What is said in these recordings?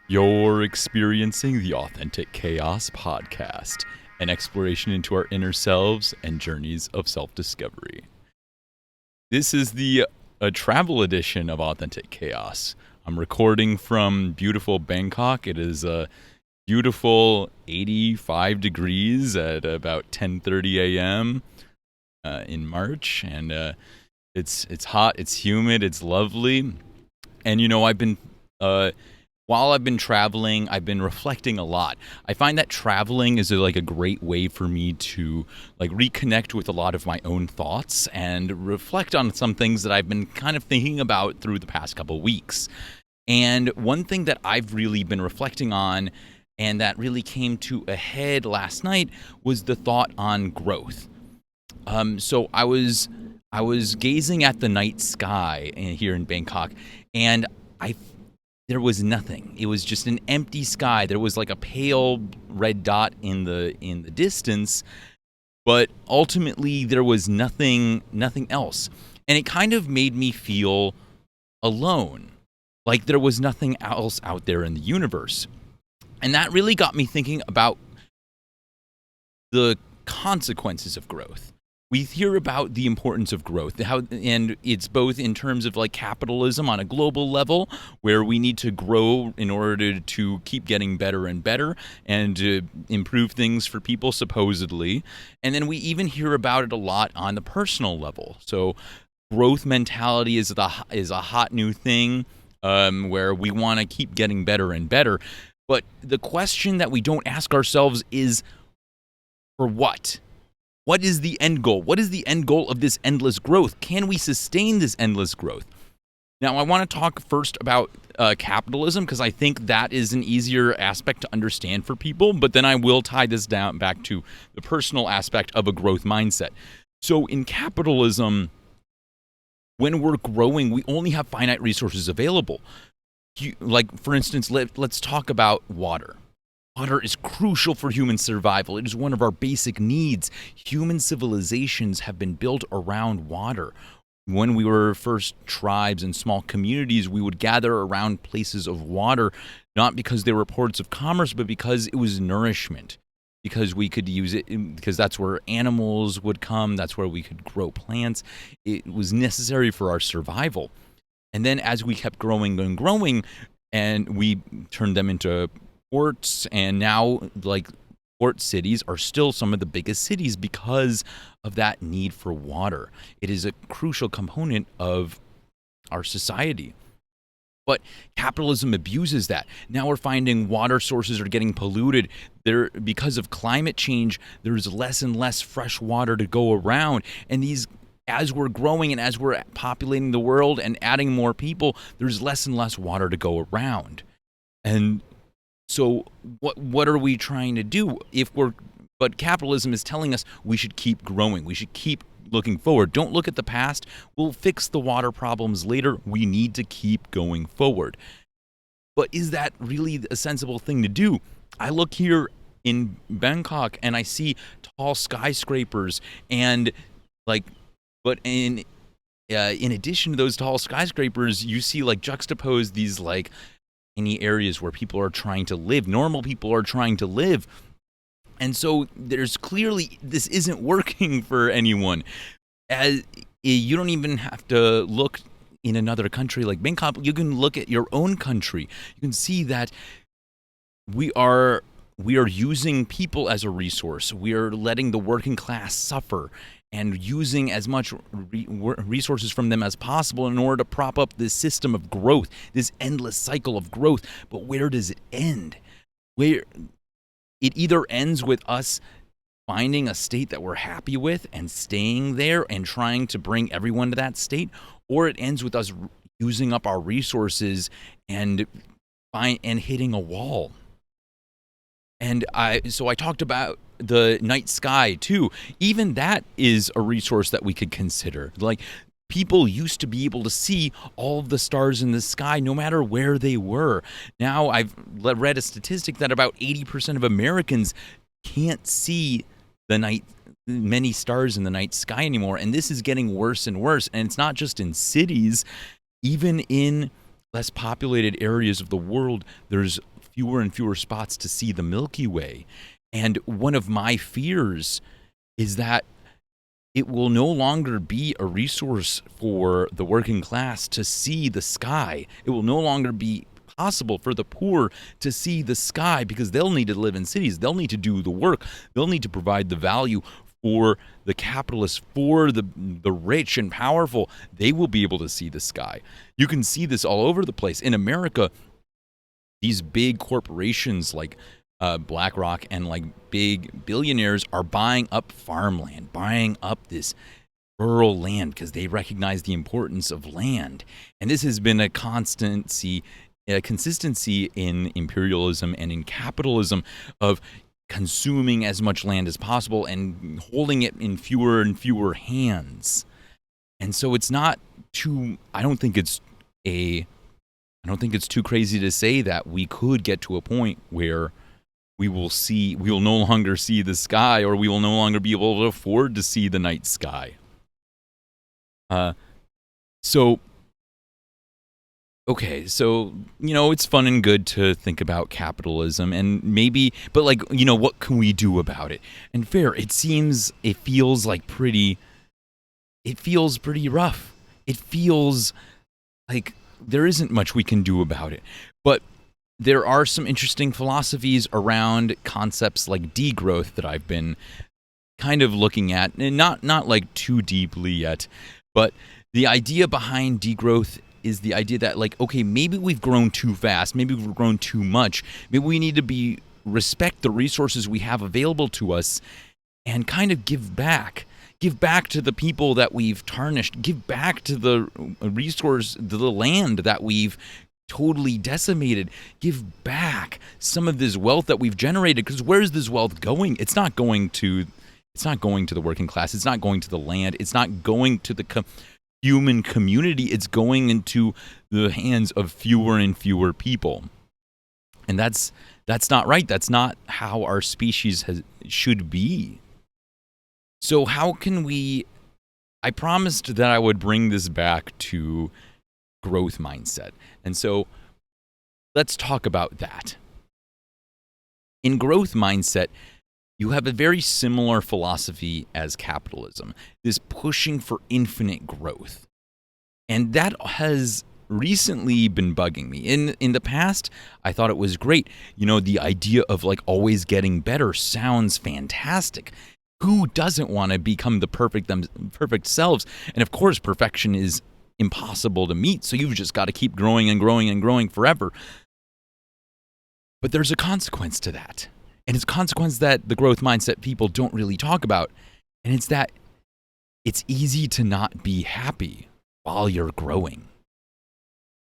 You're experiencing the Authentic Chaos podcast, an exploration into our inner selves and journeys of self-discovery. This is the travel edition of Authentic Chaos. I'm recording from beautiful Bangkok. It is a beautiful 85 degrees at about 10:30 a.m. In March, and it's hot, it's humid, it's lovely. And I've been while I've been traveling, I've been reflecting a lot. I find that traveling is a great way for me to reconnect with a lot of my own thoughts and reflect on some things that I've been kind of thinking about through the past couple weeks. And one thing that I've really been reflecting on and that really came to a head last night was the thought on growth. So I was gazing at the night sky here in Bangkok, and there was nothing. It was just an empty sky. There was like a pale red dot in the distance, but ultimately there was nothing else. And it kind of made me feel alone, like there was nothing else out there in the universe. And that really got me thinking about the consequences of growth. We hear about the importance of growth, and it's both in terms of capitalism on a global level, where we need to grow in order to keep getting better and better and to improve things for people, supposedly. And then we even hear about it a lot on the personal level. So growth mentality is a hot new thing, where we want to keep getting better and better. But the question that we don't ask ourselves is, for what? What is the end goal? What is the end goal of this endless growth? Can we sustain this endless growth? Now, I want to talk first about capitalism, because I think that is an easier aspect to understand for people, but then I will tie this down back to the personal aspect of a growth mindset. So in capitalism, when we're growing, we only have finite resources available. For instance, let's talk about water. Water is crucial for human survival. It is one of our basic needs. Human civilizations have been built around water. When we were first tribes and small communities, we would gather around places of water, not because they were ports of commerce, but because it was nourishment, because we could use it, because that's where animals would come, that's where we could grow plants. It was necessary for our survival. And then as we kept growing and growing, and we turned them into ports, and now port cities are still some of the biggest cities because of that need for water. It is a crucial component of our society. But capitalism abuses that. Now we're finding water sources are getting polluted. Because of climate change, there's less and less fresh water to go around. And as we're growing and as we're populating the world and adding more people, there's less and less water to go around. And so what are we trying to do? But capitalism is telling us we should keep growing. We should keep looking forward. Don't look at the past. We'll fix the water problems later. We need to keep going forward. But is that really a sensible thing to do? I look here in Bangkok and I see tall skyscrapers, and but in addition to those tall skyscrapers, you see juxtaposed these any areas where people are trying to live. Normal people are trying to live. And so there's clearly, this isn't working for anyone. As you don't even have to look in another country like Bangkok. You can look at your own country. You can see that we are using people as a resource. We are letting the working class suffer and using as much resources from them as possible in order to prop up this system of growth, this endless cycle of growth. But where does it end? Where it either ends with us finding a state that we're happy with and staying there and trying to bring everyone to that state, or it ends with us using up our resources and hitting a wall. And so I talked about the night sky too. Even that is a resource that we could consider. People used to be able to see all of the stars in the sky no matter where they were. Now I've read a statistic that about 80% of Americans can't see many stars in the night sky anymore. And this is getting worse and worse. And it's not just in cities. Even in less populated areas of the world, there's fewer and fewer spots to see the Milky Way. And one of my fears is that it will no longer be a resource for the working class to see the sky. It will no longer be possible for the poor to see the sky because they'll need to live in cities. They'll need to do the work. They'll need to provide the value for the capitalists, for the rich and powerful. They will be able to see the sky. You can see this all over the place. In America, these big corporations like BlackRock and like big billionaires are buying up farmland, buying up this rural land because they recognize the importance of land. And this has been a consistency in imperialism and in capitalism of consuming as much land as possible and holding it in fewer and fewer hands. And so it's not too, I don't think it's too crazy to say that we could get to a point where we will no longer see the sky, or we will no longer be able to afford to see the night sky. So it's fun and good to think about capitalism and maybe, but what can we do about it? And fair, it feels pretty rough. It feels like there isn't much we can do about it. But there are some interesting philosophies around concepts like degrowth that I've been kind of looking at, and not like too deeply yet, but the idea behind degrowth is the idea that maybe we've grown too fast, maybe we've grown too much, maybe we need to respect the resources we have available to us and kind of give back to the people that we've tarnished, give back to the the land that we've totally decimated, give back some of this wealth that we've generated, because where's this wealth going? It's not going to the working class, it's not going to the land, it's not going to the human community, it's going into the hands of fewer and fewer people. And that's not right. That's not how our species should be. So how can I promised that I would bring this back to growth mindset. And so let's talk about that. In growth mindset, you have a very similar philosophy as capitalism, this pushing for infinite growth. And that has recently been bugging me. In the past, I thought it was great. The idea of always getting better sounds fantastic. Who doesn't want to become the perfect selves? And of course, perfection is impossible to meet, so you've just got to keep growing and growing and growing forever. But there's a consequence to that. And it's a consequence that the growth mindset people don't really talk about. And it's that it's easy to not be happy while you're growing.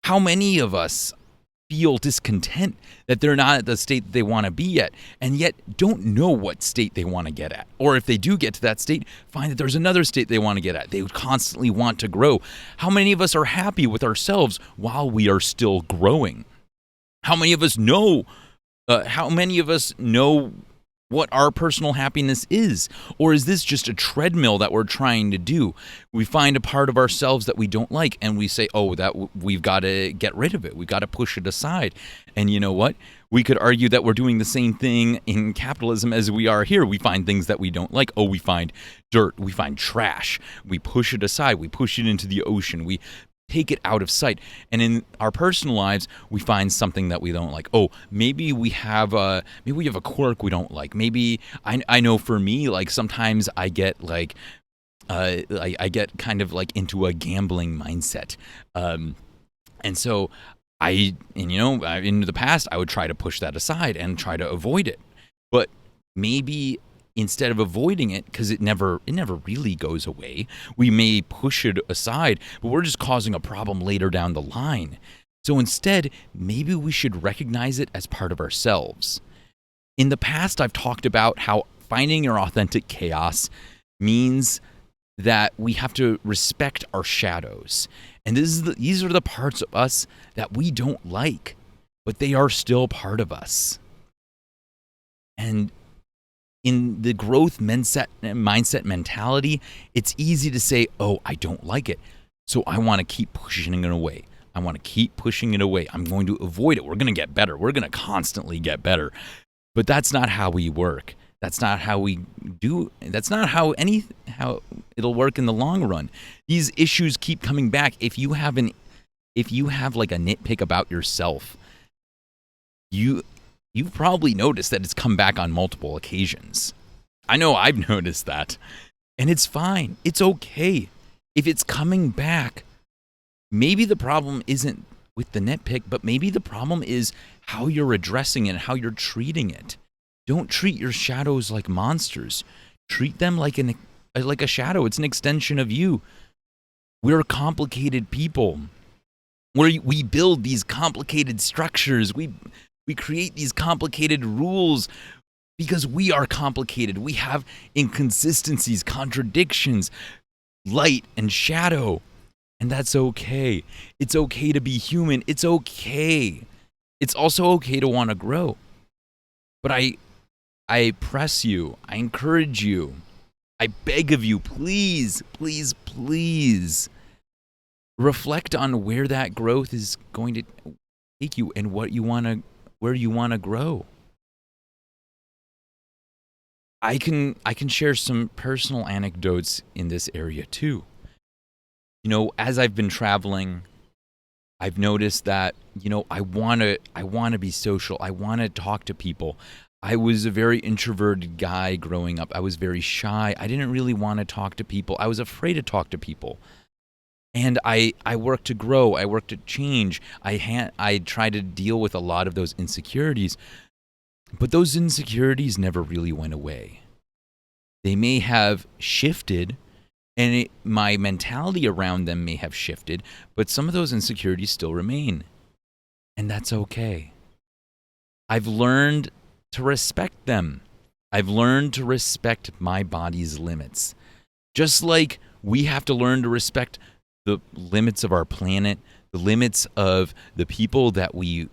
How many of us feel discontent that they're not at the state that they want to be at, and yet don't know what state they want to get at? Or if they do get to that state, find that there's another state they want to get at. They would constantly want to grow. How many of us are happy with ourselves while we are still growing? How many of us know what our personal happiness is? Or is this just a treadmill that we're trying to do? We find a part of ourselves that we don't like, and we say, we've got to get rid of it. We've got to push it aside. And you know what? We could argue that we're doing the same thing in capitalism as we are here. We find things that we don't like. We find dirt. We find trash. We push it aside. We push it into the ocean. We take it out of sight. And in our personal lives, we find something that we don't like. Maybe we have a quirk we don't like. Maybe I know for me, sometimes I get I get kind of into a gambling mindset. And so in the past, I would try to push that aside and try to avoid it. But maybe instead of avoiding it, because it never really goes away, we may push it aside, but we're just causing a problem later down the line. So instead, maybe we should recognize it as part of ourselves. In the past, I've talked about how finding your authentic chaos means that we have to respect our shadows. And these are the parts of us that we don't like, but they are still part of us. And in the growth mindset mentality, it's easy to say, I don't like it, so I want to keep pushing it away. I want to keep pushing it away. I'm going to avoid it. We're going to get better. We're going to constantly get better. But that's not how we work. That's not how we do. That's not how it'll work in the long run. These issues keep coming back. If you have like a nitpick about yourself, you've probably noticed that it's come back on multiple occasions. I know I've noticed that. And it's fine. It's okay. If it's coming back, maybe the problem isn't with the nitpick, but maybe the problem is how you're addressing it and how you're treating it. Don't treat your shadows like monsters. Treat them like a shadow. It's an extension of you. We're complicated people. We build these complicated structures. We create these complicated rules because we are complicated. We have inconsistencies, contradictions, light and shadow. And that's okay. It's okay to be human. It's okay. It's also okay to want to grow. But I press you. I encourage you. I beg of you, please, please, please reflect on where that growth is going to take you and where you want to grow. I can share some personal anecdotes in this area too. As I've been traveling, I've noticed that, I want to be social. I want to talk to people. I was a very introverted guy growing up. I was very shy. I didn't really want to talk to people. I was afraid to talk to people. And I worked to grow. I worked to change. I tried to deal with a lot of those insecurities. But those insecurities never really went away. They may have shifted, and my mentality around them may have shifted, but some of those insecurities still remain. And that's okay. I've learned to respect them. I've learned to respect my body's limits. Just like we have to learn to respect the limits of our planet, the limits of the people that we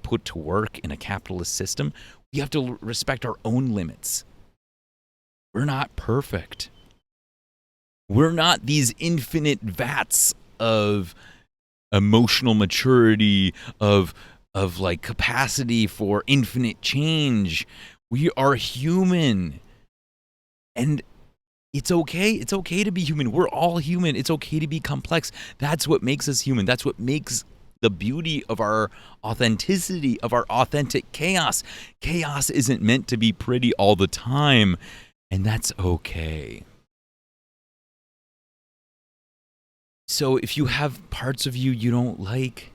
put to work in a capitalist system, we have to respect our own limits. We're not perfect. We're not these infinite vats of emotional maturity, of like capacity for infinite change. We are human. And it's okay. It's okay to be human. We're all human. It's okay to be complex. That's what makes us human. That's what makes the beauty of our authenticity, of our authentic chaos. Chaos isn't meant to be pretty all the time, and that's okay. So if you have parts of you don't like,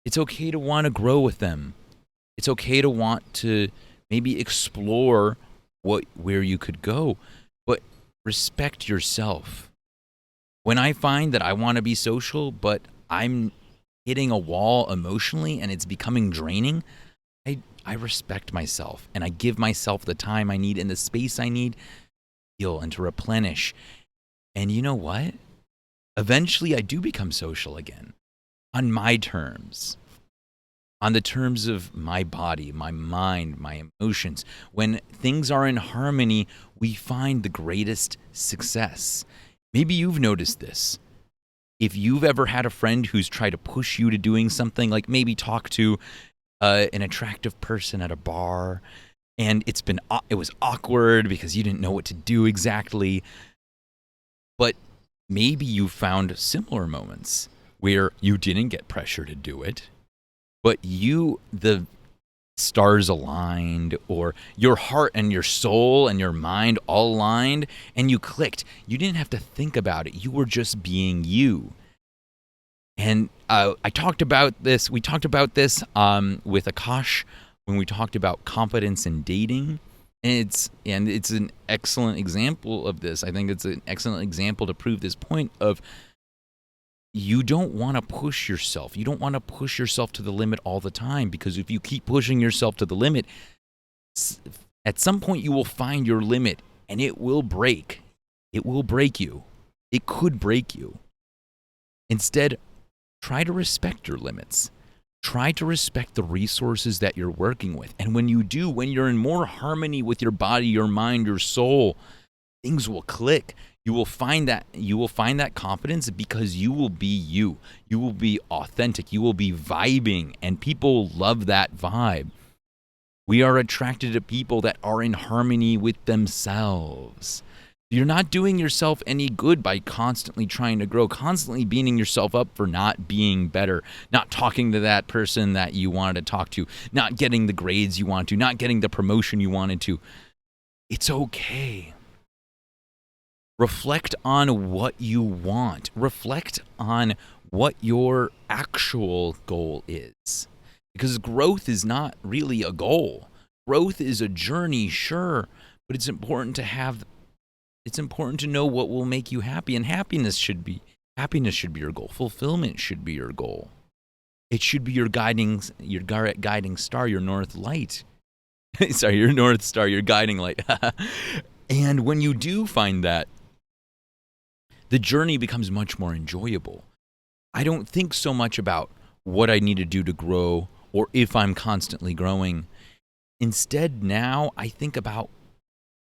it's okay to want to grow with them. It's okay to want to maybe explore where you could go, but respect yourself. When I find that I want to be social, but I'm hitting a wall emotionally and it's becoming draining, I respect myself and I give myself the time I need and the space I need to heal and to replenish. And you know what? Eventually I do become social again on my terms, on the terms of my body, my mind, my emotions. When things are in harmony, we find the greatest success. Maybe you've noticed this. If you've ever had a friend who's tried to push you to doing something, like maybe talk to an attractive person at a bar, and it was awkward because you didn't know what to do exactly, but maybe you found similar moments where you didn't get pressure to do it, but the stars aligned, or your heart and your soul and your mind all aligned, and you clicked. You didn't have to think about it. You were just being you. And we talked about this with Akash when we talked about confidence in dating. And it's an excellent example of this. I think it's an excellent example to prove this point of you don't want to push yourself. You don't want to push yourself to the limit all the time, because if you keep pushing yourself to the limit, at some point you will find your limit and it will break. It will break you. It could break you. Instead, try to respect your limits. Try to respect the resources that you're working with. And when you do, when you're in more harmony with your body, your mind, your soul, things will click. You will find that confidence because you will be you. You will be authentic. You will be vibing, and people love that vibe. We are attracted to people that are in harmony with themselves. You're not doing yourself any good by constantly trying to grow, constantly beating yourself up for not being better, not talking to that person that you wanted to talk to, not getting the grades you want to, not getting the promotion you wanted to. It's okay. Reflect on what you want. Reflect on what your actual goal is. Because growth is not really a goal. Growth is a journey, sure, but it's important to know what will make you happy, and happiness should be your goal. Fulfillment should be your goal. It should be your guiding star, your north light. Sorry, your north star, your guiding light. And when you do find that, the journey becomes much more enjoyable. I don't think so much about what I need to do to grow or if I'm constantly growing. Instead, now I think about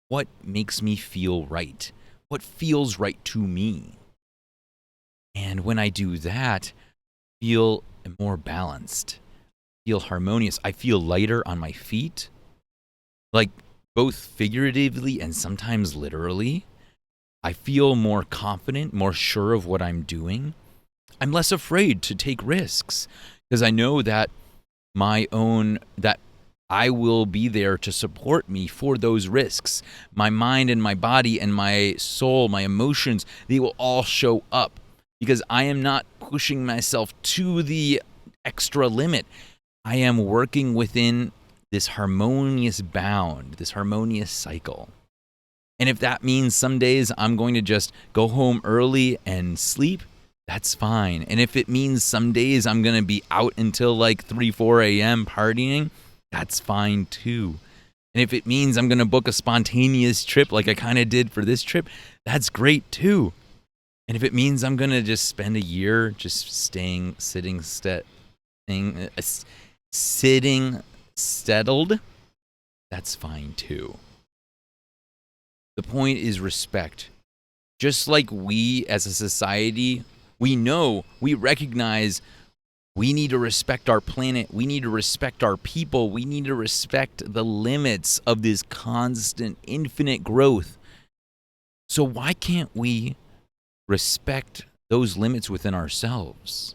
what makes me feel right, what feels right to me. And when I do that, I feel more balanced, feel harmonious. I feel lighter on my feet, like both figuratively and sometimes literally. I feel more confident, more sure of what I'm doing. I'm less afraid to take risks because I know that that I will be there to support me for those risks. My mind and my body and my soul, my emotions, they will all show up because I am not pushing myself to the extra limit. I am working within this harmonious bound, this harmonious cycle. And if that means some days I'm going to just go home early and sleep, that's fine. And if it means some days I'm going to be out until like 3, 4 a.m. partying, that's fine too. And if it means I'm going to book a spontaneous trip like I kind of did for this trip, that's great too. And if it means I'm going to just spend a year just sitting settled, that's fine too. The point is respect. Just like we as a society, we recognize we need to respect our planet. We need to respect our people. We need to respect the limits of this constant, infinite growth. So why can't we respect those limits within ourselves?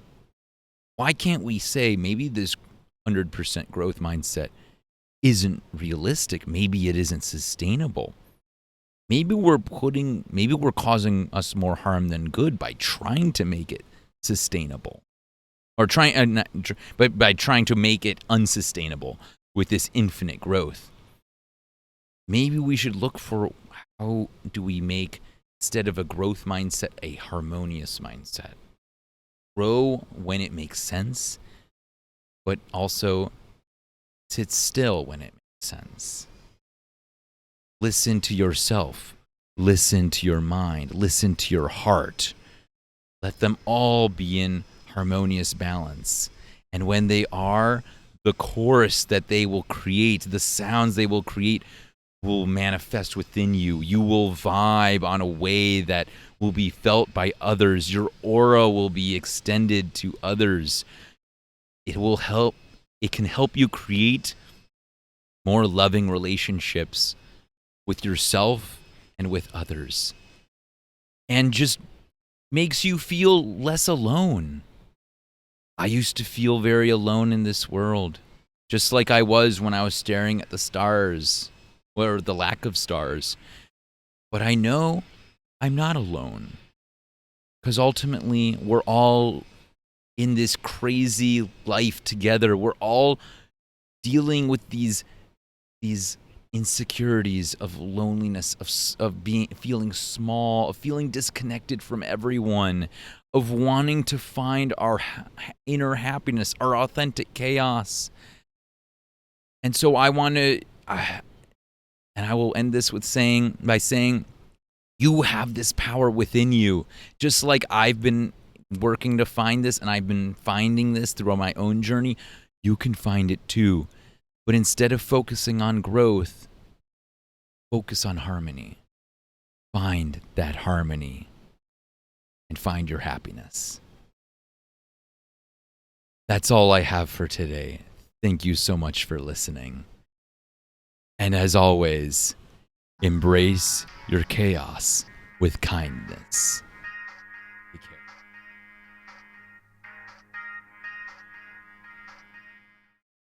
Why can't we say maybe this 100% growth mindset isn't realistic? Maybe it isn't sustainable. Maybe we're causing us more harm than good by trying to make it sustainable, or by trying to make it unsustainable with this infinite growth. Maybe we should look for how do we make, instead of a growth mindset, a harmonious mindset. Grow when it makes sense, but also sit still when it makes sense. Listen to yourself. Listen to your mind. Listen to your heart. Let them all be in harmonious balance. And when they are, the chorus that they will create, the sounds they will create, will manifest within you. You will vibe on a way that will be felt by others. Your aura will be extended to others. It can help you create more loving relationships with yourself and with others, and just makes you feel less alone. I used to feel very alone in this world, just like I was when I was staring at the stars, or the lack of stars. But I know I'm not alone, because ultimately we're all in this crazy life together. We're all dealing with these insecurities of loneliness, of feeling small, of feeling disconnected from everyone, of wanting to find our inner happiness, our authentic chaos. And so I will end this by saying, you have this power within you. Just like I've been working to find this, and I've been finding this through my own journey, you can find it too. But instead of focusing on growth, focus on harmony. find that harmony and find your happiness. That's all I have for today. Thank you so much for listening. And as always, embrace your chaos with kindness.